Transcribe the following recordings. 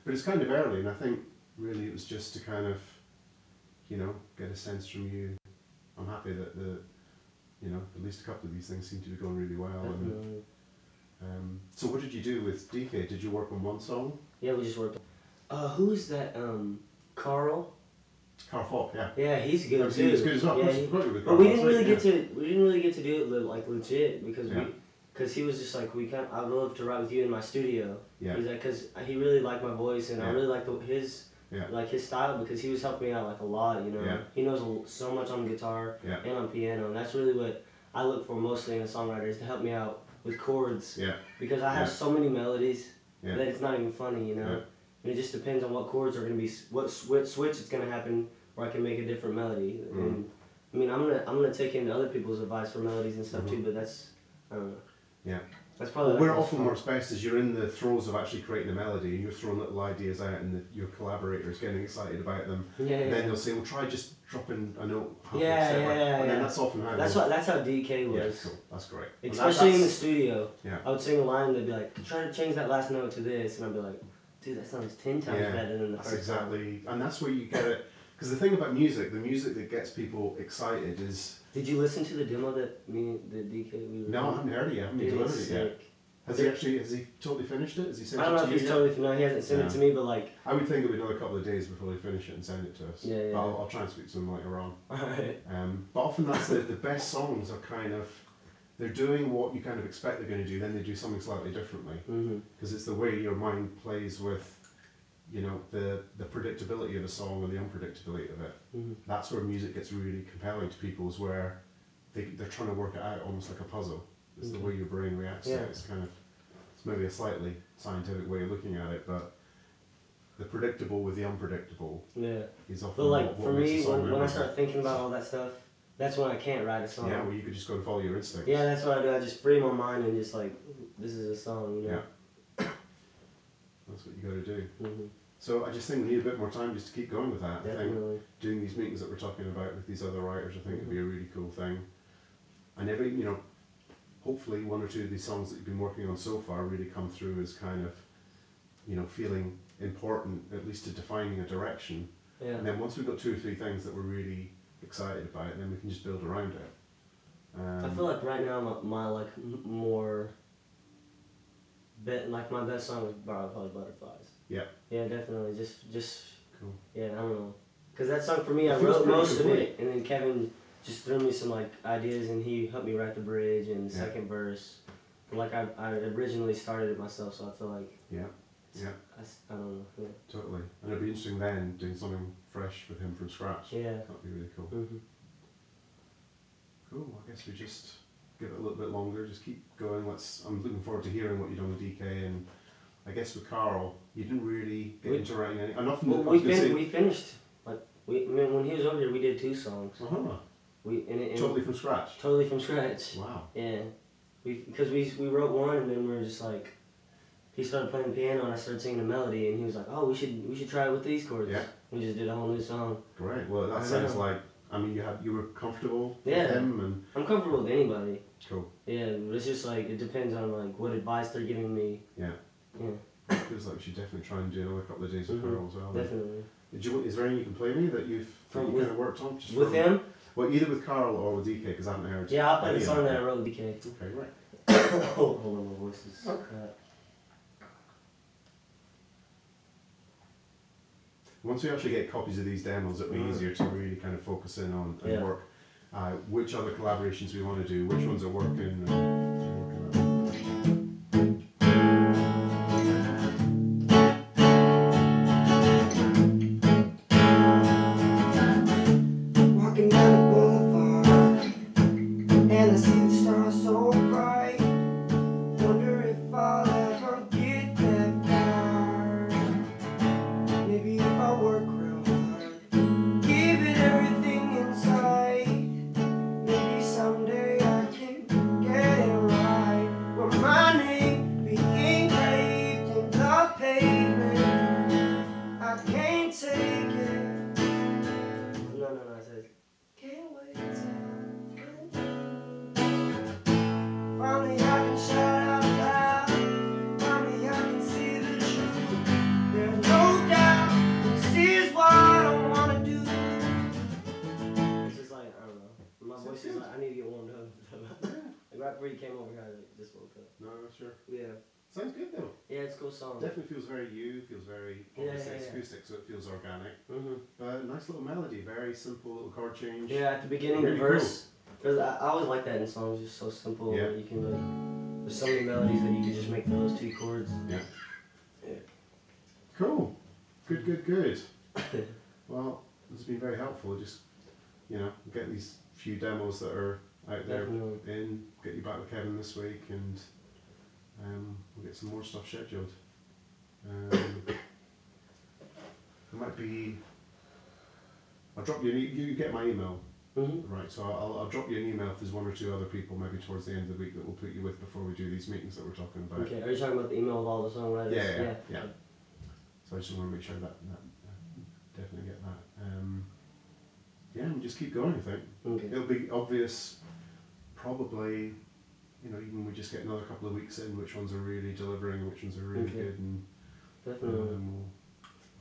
But it's kind of early, and I think really it was just to kind of, get a sense from you. I'm happy that at least a couple of these things seem to be going really well. Definitely. And so what did you do with DK? Did you work on one song? Yeah, we just worked on... who's that, Carl? Carl Falk, yeah. Yeah, he's good too. He's good as well. Yeah, but we didn't really get to do it like legit because he was just like I would love to write with you in my studio. Yeah. He's like, because he really liked my voice and I really liked his style because he was helping me out like a lot. Yeah. He knows so much on guitar and on piano, and that's really what I look for mostly in a songwriter, is to help me out with chords. Yeah. Because I have so many melodies that it's not even funny. Yeah. And it just depends on what chords are going to be, what switch it's going to happen, where I can make a different melody. And I mean, I'm gonna take in other people's advice for melodies and stuff too, but that's, I don't know. Yeah. That's probably. Where often works best is you're in the throes of actually creating a melody, and you're throwing little ideas out, and your collaborator is getting excited about them. Yeah. And then they'll say, "Well, try just dropping a note." And then that's often how. That's how DK was. Yeah, cool. That's great. Especially in the studio. Yeah. I would sing a line, and they'd be like, "Try to change that last note to this," and I'd be like, "Dude, that sounds 10 times better than the first exactly, and that's where you get it. Because the thing about music, the music that gets people excited is... Did you listen to the demo that the DK we were No, I haven't heard it yet. I haven't delivered it yet. Has he totally finished it? Has he sent it to you? I don't know if he's totally... No, he hasn't sent it to me, but like... I would think it would be another couple of days before they finish it and send it to us. Yeah. But I'll try and speak to him later on. Alright. But often that's the best songs are kind of... They're doing what you kind of expect they're going to do, then they do something slightly differently. Because it's the way your mind plays with... the predictability of a song and the unpredictability of it. That's where music gets really compelling to people, is where they're trying to work it out almost like a puzzle. It's the way your brain reacts to it. It's maybe a slightly scientific way of looking at it, but the predictable with the unpredictable is often what for makes me, a song when I start thinking about all that stuff, that's when I can't write a song. Yeah, well, you could just go and follow your instincts. Yeah, that's what I do. I just free my mind and just like, this is a song, Yeah. That's what you got to do. So I just think we need a bit more time just to keep going with that. Definitely. I think doing these meetings that we're talking about with these other writers, I think would be a really cool thing. And hopefully one or two of these songs that you've been working on so far really come through as kind of, feeling important, at least to defining a direction. Yeah. And then once we've got 2 or 3 things that we're really excited about, then we can just build around it. I feel like right now my my best song is probably Butterflies. Yeah. Yeah, definitely. Just cool. Yeah, I don't know. Because that song for me, I wrote most of it, and then Kevin just threw me some ideas, and he helped me write the bridge and the second verse. Like I originally started it myself, so I feel like I don't know. Yeah. Totally. And it'd be interesting then doing something fresh with him from scratch. Yeah. That'd be really cool. Cool. I guess we just give it a little bit longer. Just keep going. I'm looking forward to hearing what you've done with DK, and I guess with Carl, you didn't really get into writing any. And often we finished. When he was over here, we did 2 songs. Totally from scratch. Totally from scratch. Wow. Yeah. Because we wrote one, and then we were just like, he started playing the piano, and I started singing a melody, and he was like, "Oh, we should try it with these chords." Yeah. We just did a whole new song. Great. Well, that sounds like. I mean, you were comfortable with him, and I'm comfortable with anybody. Cool. Yeah, but it's just like it depends on what advice they're giving me. Yeah. Yeah. It feels like we should definitely try and do another couple of days with Carl as well. Definitely. Is there any you can play me that you kind of worked on? Just with him? Well, either with Carl or with DK, because I haven't heard. Yeah, I'll play the song that I wrote with DK. Okay, right. Hold on, my voice is crap. Once we actually get copies of these demos, it'll be easier to really kind of focus in on and work which other collaborations we want to do, which ones are working. Walking down the boulevard, and I see the stars so bright. Wonder if I'll ever get that far. Maybe if I work real hard, give it everything inside. Maybe someday I can get it before you came over here, I just woke up. No, sure. Yeah. Sounds good though. Yeah, it's a cool song. Definitely feels very you, feels very, obviously it's acoustic, so it feels organic. Nice little melody, very simple little chord change. Yeah, at the beginning, really the verse, because I always like that in songs, just so simple. Yeah. You can like, there's so many melodies that you can just make for those 2 chords. Yeah. Yeah. Cool. Good. Well, this has been very helpful. Just, get these few demos that are out there in, get you back with Kevin this week, and we'll get some more stuff scheduled. There might be, I'll drop you, you get my email, right, so I'll drop you an email if there's 1 or 2 other people maybe towards the end of the week that we'll put you with before we do these meetings that we're talking about. Okay, are you talking about the email of all the songwriters? Yeah. So I just want to make sure that definitely get that. And just keep going, I think. Okay. It'll be obvious, probably, even we just get another couple of weeks in, which ones are really delivering, which ones are really good, and definitely. We'll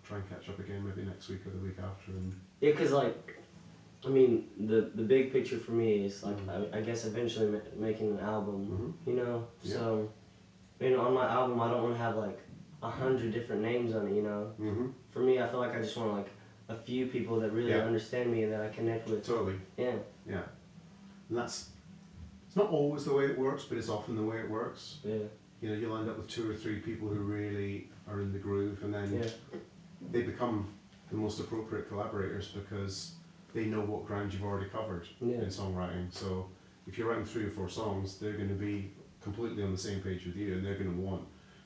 try and catch up again maybe next week or the week after. And yeah, because I mean, the big picture for me is like, I guess eventually making an album, so, on my album I don't want to have like 100 different names on it, For me, I feel like I just want like a few people that really understand me and that I connect with. Totally. Yeah. Yeah. And it's not always the way it works, but it's often the way it works. Yeah. You'll end up with 2 or 3 people who really are in the groove, and then they become the most appropriate collaborators because they know what ground you've already covered in songwriting. So if you're writing 3 or 4 songs, they're going to be completely on the same page with you, and they're going to want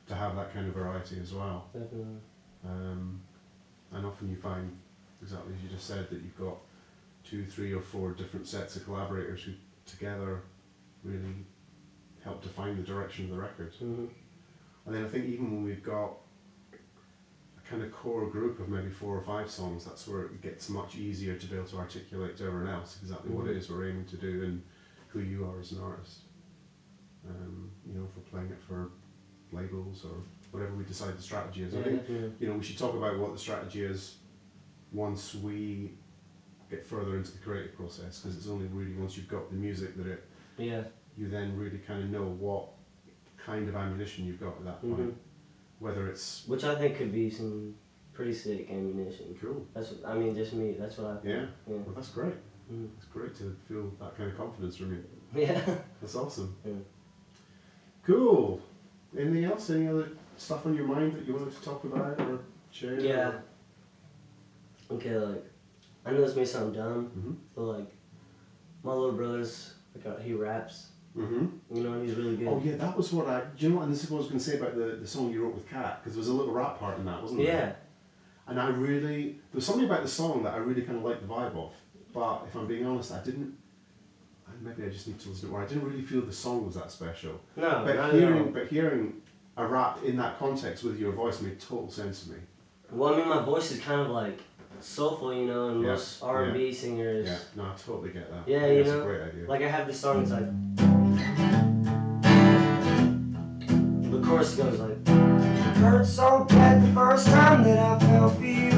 to have that kind of variety as well. Definitely. And often you find, exactly as you just said, that you've got 2, 3 or 4 different sets of collaborators who together really help define the direction of the record. And then I think even when we've got a kind of core group of maybe 4 or 5 songs, that's where it gets much easier to be able to articulate to everyone else exactly what it is we're aiming to do and who you are as an artist. If we're playing it for labels or whatever we decide the strategy is. I think we should talk about what the strategy is once we get further into the creative process, because it's only really once you've got the music that you then really kind of know what kind of ammunition you've got at that point. Whether it's, which I think could be some pretty sick ammunition. Cool. That's just me. That's what I think. Yeah. Well, that's great. It's great to feel that kind of confidence from you. Yeah. That's awesome. Cool. Anything else? Any other stuff on your mind that you wanted to talk about or share? Yeah. Okay, like, I know this may sound dumb, but like, my little brother's, like, he raps. He's really good. Oh yeah, that was what do you know what, and this is what I was going to say about the song you wrote with Kat, because there was a little rap part in that, wasn't there? Yeah. And there was something about the song that I really kind of liked the vibe of, but if I'm being honest, maybe I just need to listen to it more. I didn't really feel the song was that special. No, but hearing a rap in that context with your voice made total sense to me. Well, I mean, my voice is kind of like soulful, and most R&B singers. Yeah, no, I totally get that. Yeah, that's a great idea. Like I have this song, it's like, the chorus goes like, hurt so bad the first time that I fell for you.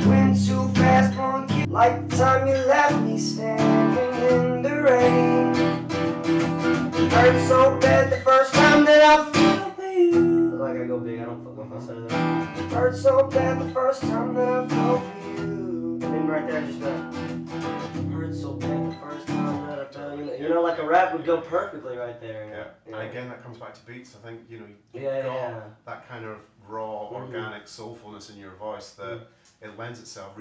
Went too fast, monkey, like the time you left me standing in the rain. Hurt so bad the first time that I fell for you. Like I go big, I don't fuck up if I say that. Hurt so bad the first time that I fell for you. And then right there I just go, hurt so bad the first time that I fell, like a rap would go perfectly right there. Yeah. And again, that comes back to beats. I think, you've got that kind of raw, organic soulfulness in your voice that it lends itself